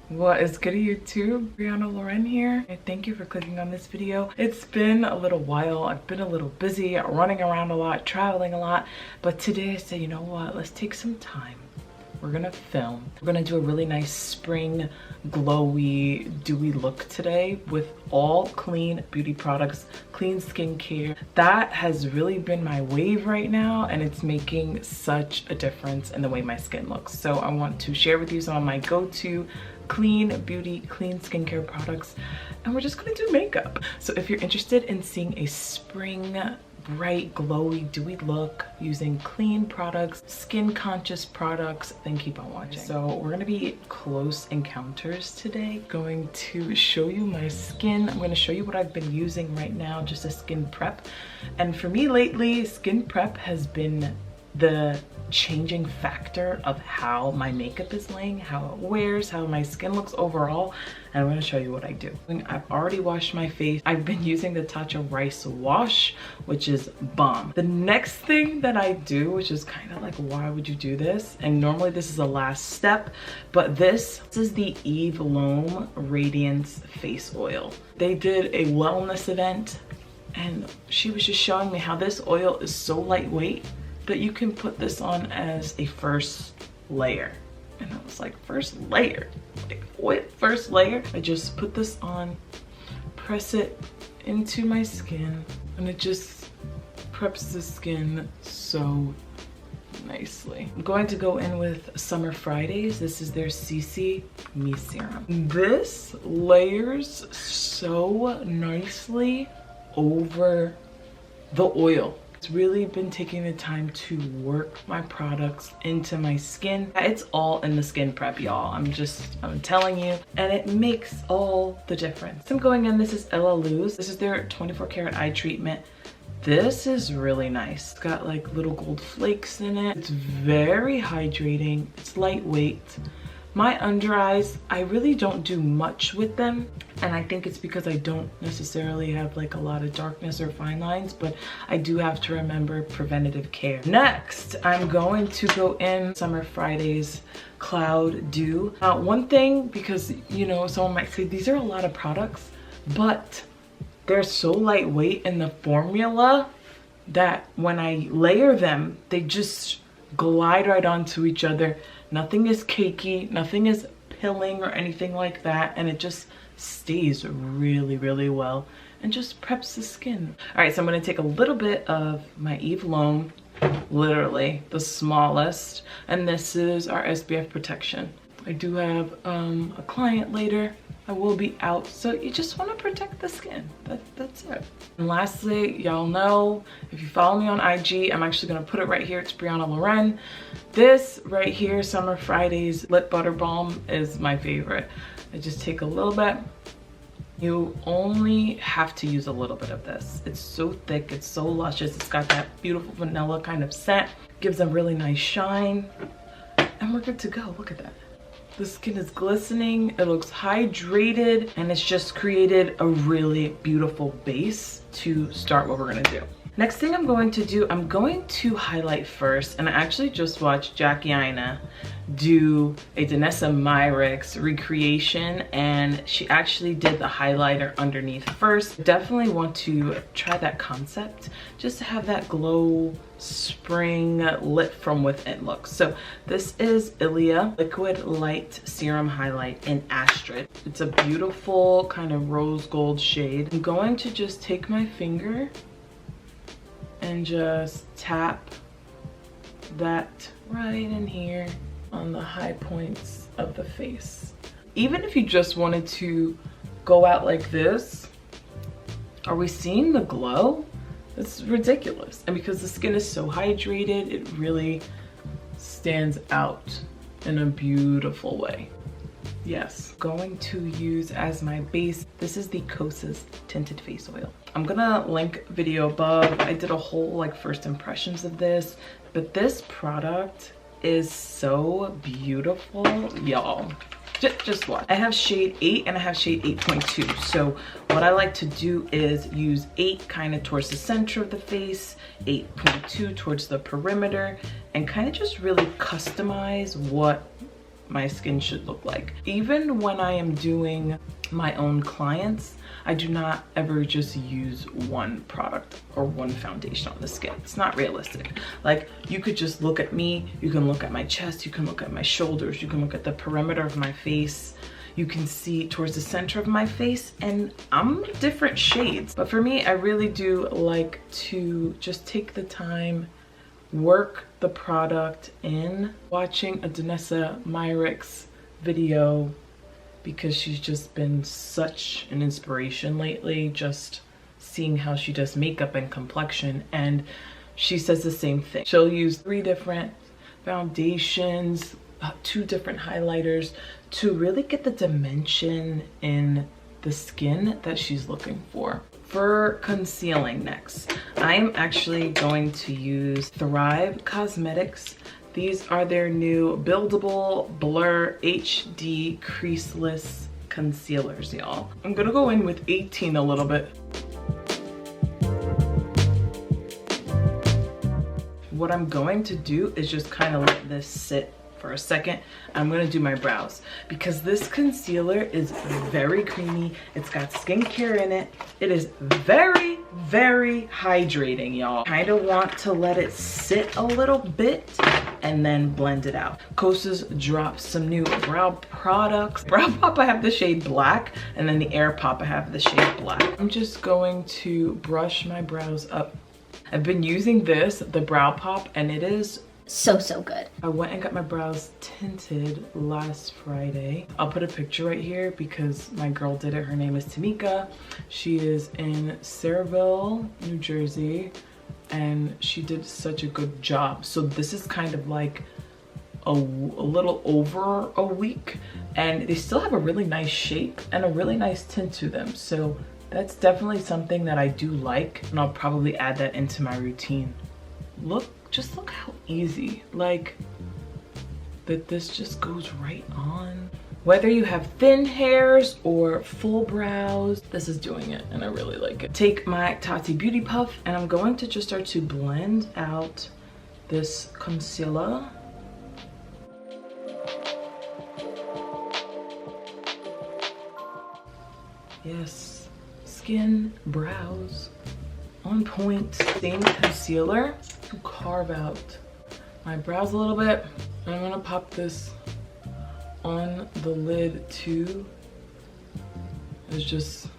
What is good, YouTube? BrianaLorenn here. And thank you for clicking on this video. It's been a little while. I've been a little busy, running around a lot, traveling a lot. But today I said, you know what? Let's take some time. We're gonna film. We're gonna do a really nice spring, glowy, dewy look today with all clean beauty products, clean skincare. That has really been my wave right now, and it's making such a difference in the way my skin looks. So I want to share with you some of my go-to clean beauty, clean skincare products, and we're just gonna do makeup. So if you're interested in seeing a spring, bright, glowy, dewy look using clean products, skin conscious products, then keep on watching. So we're gonna be close encounters today. Going to show you my skin. I'm gonna show you what I've been using right now, just a skin prep. And for me lately, skin prep has been the changing factor of how my makeup is laying, how it wears, how my skin looks overall. And I'm gonna show you what I do. I've already washed my face. I've been using the Tatcha Rice Wash, which is Balm. The next thing that I do, which is kind of like, why would you do this? And normally this is the last step, but this is the Elaluz Radiance Face Oil. They did a wellness event and she was just showing me how this oil is so lightweight that you can put this on as a first layer. And I was like, first layer? Like, what first layer? I just put this on, press it into my skin, and it just preps the skin so nicely. I'm going to go in with Summer Fridays. This is their CC Me Serum. This layers so nicely over the oil. It's really been taking the time to work my products into my skin. It's all in the skin prep, y'all. I'm telling you, and it makes all the difference. I'm going in, this is Elaluz. This is their 24 karat eye treatment. This is really nice. It's got like little gold flakes in it. It's very hydrating. It's lightweight. My under eyes, I really don't do much with them. And I think it's because I don't necessarily have like a lot of darkness or fine lines, but I do have to remember preventative care. Next, I'm going to go in Summer Fridays Cloud Dew. One thing, because you know, someone might say these are a lot of products, but they're so lightweight in the formula that when I layer them, they just glide right onto each other. Nothing is cakey, nothing is pilling or anything like that, and it just stays really, really well and just preps the skin. All right, so I'm gonna take a little bit of my Elaluz, literally the smallest, and this is our SPF protection. I do have a client later. I will be out, so you just want to protect the skin. That's it. And lastly, y'all know, if you follow me on IG, I'm actually gonna put it right here. It's BrianaLorenn. This right here, Summer Fridays Lip Butter Balm, is my favorite. I just take a little bit. You only have to use a little bit of this. It's so thick, it's so luscious. It's got that beautiful vanilla kind of scent. Gives a really nice shine. And we're good to go, look at that. The skin is glistening, it looks hydrated, and it's just created a really beautiful base to start what we're gonna do. Next thing I'm going to do, I'm going to highlight first, and I actually just watched Jackie Aina do a Danessa Myricks recreation, and she actually did the highlighter underneath first. Definitely want to try that concept, just to have that glow spring lit from within look. So this is ILIA Liquid Light Serum Highlight in Astrid. It's a beautiful kind of rose gold shade. I'm going to just take my finger and just tap that right in here on the high points of the face. Even if you just wanted to go out like this, are we seeing the glow? It's ridiculous. And because the skin is so hydrated, it really stands out in a beautiful way. Yes, going to use as my base, this is the Kosas Tinted Face Oil. I'm gonna link video above. I did a whole like first impressions of this, but this product is so beautiful, y'all. Just watch. I have shade 8 and I have shade 8.2. So what I like to do is use 8 kind of towards the center of the face, 8.2 towards the perimeter, and kind of just really customize what my skin should look like. Even when I am doing my own clients, I do not ever just use one product or one foundation on the skin. It's not realistic. Like, you could just look at me, you can look at my chest, you can look at my shoulders, you can look at the perimeter of my face, you can see towards the center of my face, and I'm different shades. But for me, I really do like to just take the time, work the product in. Watching a Danessa Myricks video, because she's just been such an inspiration lately, just seeing how she does makeup and complexion, and she says the same thing. She'll use 3 different foundations, 2 different highlighters to really get the dimension in the skin that she's looking for. For concealing next, I am actually going to use Thrive Causemetics. These are their new Buildable Blur HD Creaseless Concealers, y'all. I'm gonna go in with 18 a little bit. What I'm going to do is just kind of let this sit for a second. I'm gonna do my brows because this concealer is very creamy. It's got skincare in it. It is very, very hydrating, y'all. Kind of want to let it sit a little bit and then blend it out. Kosas dropped some new brow products. Brow Pop, I have the shade black, and then the Air Pop, I have the shade black. I'm just going to brush my brows up. I've been using this, the Brow Pop, and it is so good. I went and got my brows tinted last Friday. I'll put a picture right here because my girl did it. Her name is Tamika. She is in Sayreville, New Jersey, and she did such a good job. So this is kind of like a little over a week, and they still have a really nice shape and a really nice tint to them. So that's definitely something that I do like, and I'll probably add that into my routine. Just look how easy, like, that this just goes right on. Whether you have thin hairs or full brows, this is doing it, and I really like it. Take my Tati Beauty Puff, and I'm going to just start to blend out this concealer. Yes, skin, brows, on point. Same concealer to carve out my brows a little bit. And I'm gonna pop this on the lid too. It's just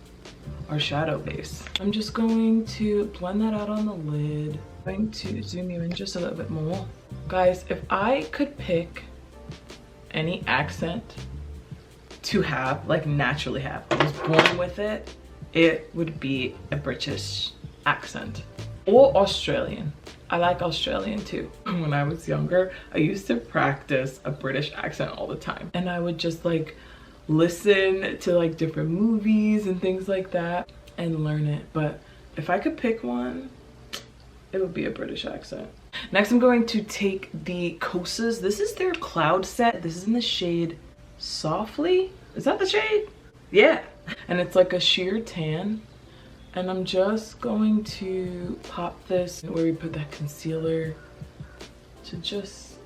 our shadow base. I'm just going to blend that out on the lid. I'm going to zoom you in just a little bit more. Guys, if I could pick any accent to have, like naturally have, I was born with it, it would be a British accent or Australian. I like Australian too. When I was younger, I used to practice a British accent all the time, and I would just like listen to like different movies and things like that and learn it. But if I could pick one, it would be a British accent. Next, I'm going to take the Kosas. This is their cloud set. This is in the shade Softly. Is that the shade? Yeah. And it's like a sheer tan. And I'm just going to pop this where we put that concealer to just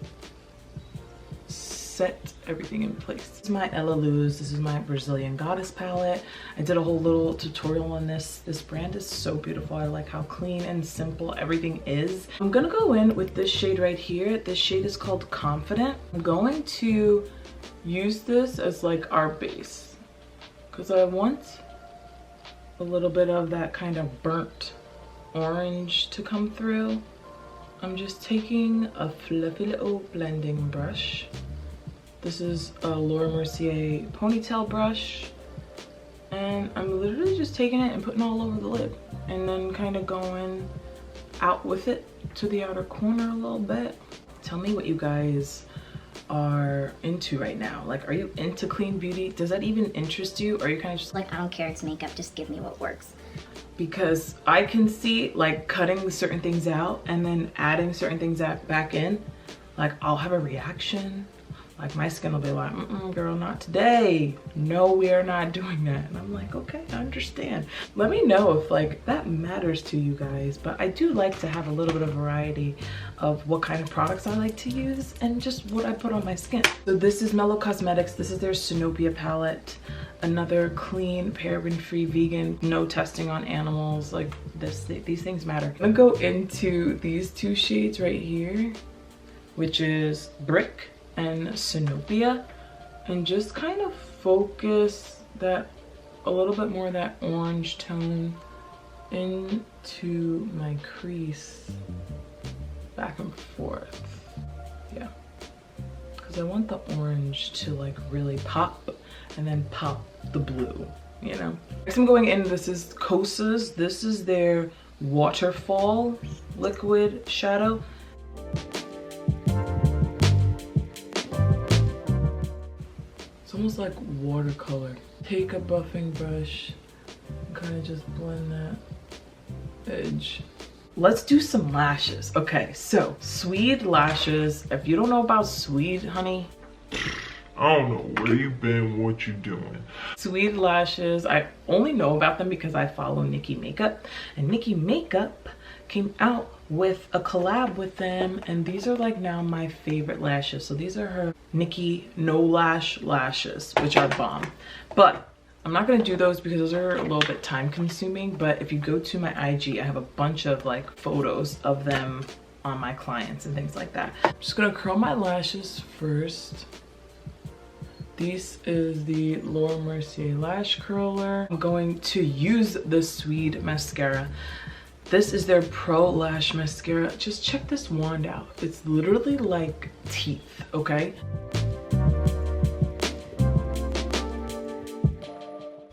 set everything in place. This is my Elaluz. This is my Brazilian Goddess palette. I did a whole little tutorial on this. This brand is so beautiful. I like how clean and simple everything is. I'm gonna go in with this shade right here. This shade is called Confident. I'm going to use this as like our base because I want a little bit of that kind of burnt orange to come through. I'm just taking a fluffy little blending brush. This is a Laura Mercier ponytail brush, and I'm literally just taking it and putting it all over the lid, and then kind of going out with it to the outer corner a little bit. Tell me what you guys are into right now. Like, are you into clean beauty? Does that even interest you? Or are you kind of just like, I don't care, it's makeup, just give me what works? Because I can see like cutting certain things out and then adding certain things back in. Like, I'll have a reaction, Like my skin will be like, girl, not today. No, we are not doing that. And I'm like, okay, I understand. Let me know if like that matters to you guys. But I do like to have a little bit of variety of what kind of products I like to use and just what I put on my skin. So this is Mellow Cosmetics. This is their Sinopoia palette. Another clean, paraben-free, vegan, no testing on animals. Like these things matter. I'm gonna go into these two shades right here, which is Brick and Sinopoia, and just kind of focus that a little bit more of that orange tone into my crease, back and forth. Yeah, because I want the orange to like really pop and then pop the blue, you know. Next I'm going in, this is Kosas. This is their Waterfall liquid shadow. It's almost like watercolor. Take a buffing brush and kind of just blend that edge. Let's do some lashes. Okay, so Swede lashes. If you don't know about Swede, honey, I don't know where you been, what you doing. Swede lashes, I only know about them because I follow Nikki Makeup, and Nikki Makeup came out with a collab with them, and these are like now my favorite lashes. So these are her Nikki No Lash lashes, which are bomb. But I'm not gonna do those because those are a little bit time consuming. But if you go to my IG, I have a bunch of like photos of them on my clients and things like that. I'm just gonna curl my lashes first. This is the Laura Mercier lash curler. I'm going to use the Swede mascara. This is their Pro Lash Mascara. Just check this wand out. It's literally like teeth, okay?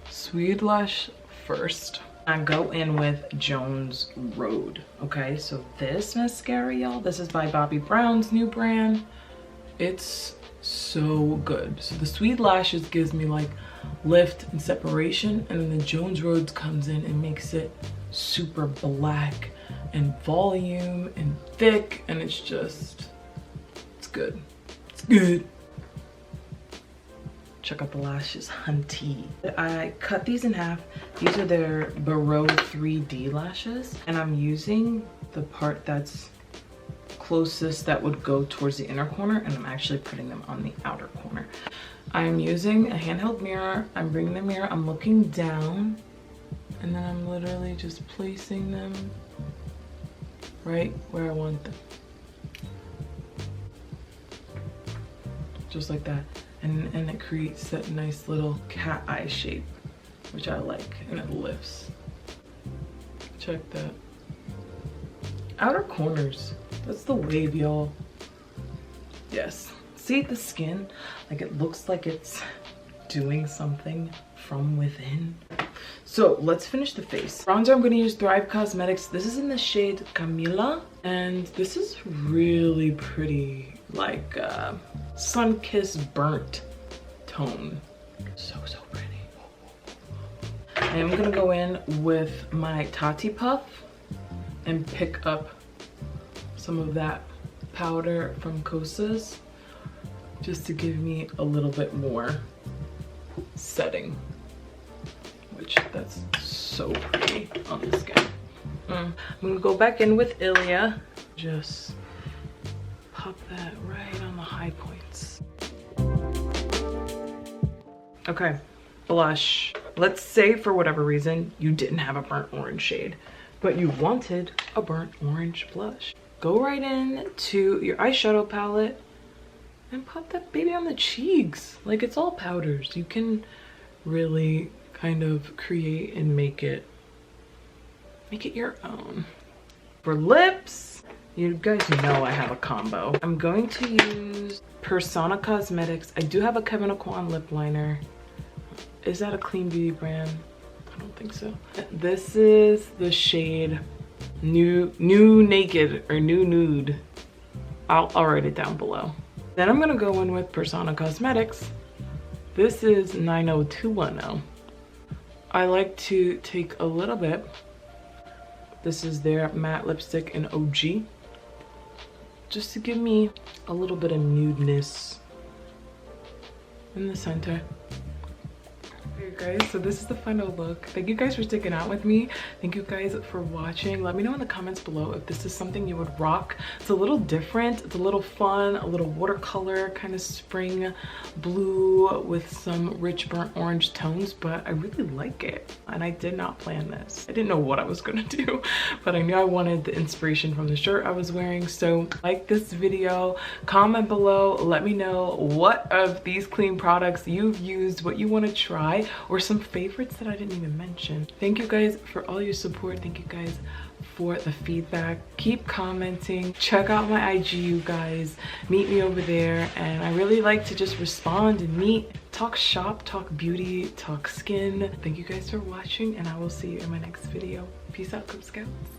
Swede lash first. I go in with Jones Road, okay? So this mascara, y'all, this is by Bobbi Brown's new brand. It's so good. So the Swede lashes gives me like lift and separation, and then the Jones Road comes in and makes it super black and volume and thick, and it's just, it's good. It's good. Check out the lashes, hunty. I cut these in half. These are their Beroe 3D lashes, and I'm using the part that's closest that would go towards the inner corner, and I'm actually putting them on the outer corner. I'm using a handheld mirror. I'm bringing the mirror, I'm looking down, and then I'm literally just placing them right where I want them. Just like that. And it creates that nice little cat eye shape, which I like, and it lifts. Check that. Outer corners. That's the wave, y'all. Yes. See the skin? Like it looks like it's doing something from within. So let's finish the face. Bronzer, I'm gonna use Thrive Causemetics. This is in the shade Camelina, and this is really pretty, like sun-kissed burnt tone. So pretty. I'm gonna go in with my Tati Puff and pick up some of that powder from Kosas just to give me a little bit more setting, which that's so pretty on the skin. I'm gonna go back in with ILIA, just pop that right on the high points. Okay, blush. Let's say for whatever reason you didn't have a burnt orange shade, but you wanted a burnt orange blush. Go right in to your eyeshadow palette and pop that baby on the cheeks. Like, it's all powders. You can really kind of create and make it your own. For lips, you guys know I have a combo. I'm going to use Persona Cosmetics. I do have a Kevyn lip liner. Is that a clean beauty brand? I don't think so. This is the shade New Naked or New Nude. I'll write it down below. Then I'm gonna go in with Persona Cosmetics. This is 90210. I like to take a little bit. This is their matte lipstick in OG, just to give me a little bit of nudeness in the center. Okay guys, so this is the final look. Thank you guys for sticking out with me. Thank you guys for watching. Let me know in the comments below if this is something you would rock. It's a little different, it's a little fun, a little watercolor kind of spring blue with some rich burnt orange tones, but I really like it. And I did not plan this. I didn't know what I was gonna do, but I knew I wanted the inspiration from the shirt I was wearing. So like this video, comment below, let me know what of these clean products you've used, what you want to try, or some favorites that I didn't even mention. Thank you guys for all your support. Thank you guys for the feedback. Keep commenting. Check out my IG, you guys. Meet me over there. And I really like to just respond and meet, talk shop, talk beauty, talk skin. Thank you guys for watching, and I will see you in my next video. Peace out, Cub Scouts.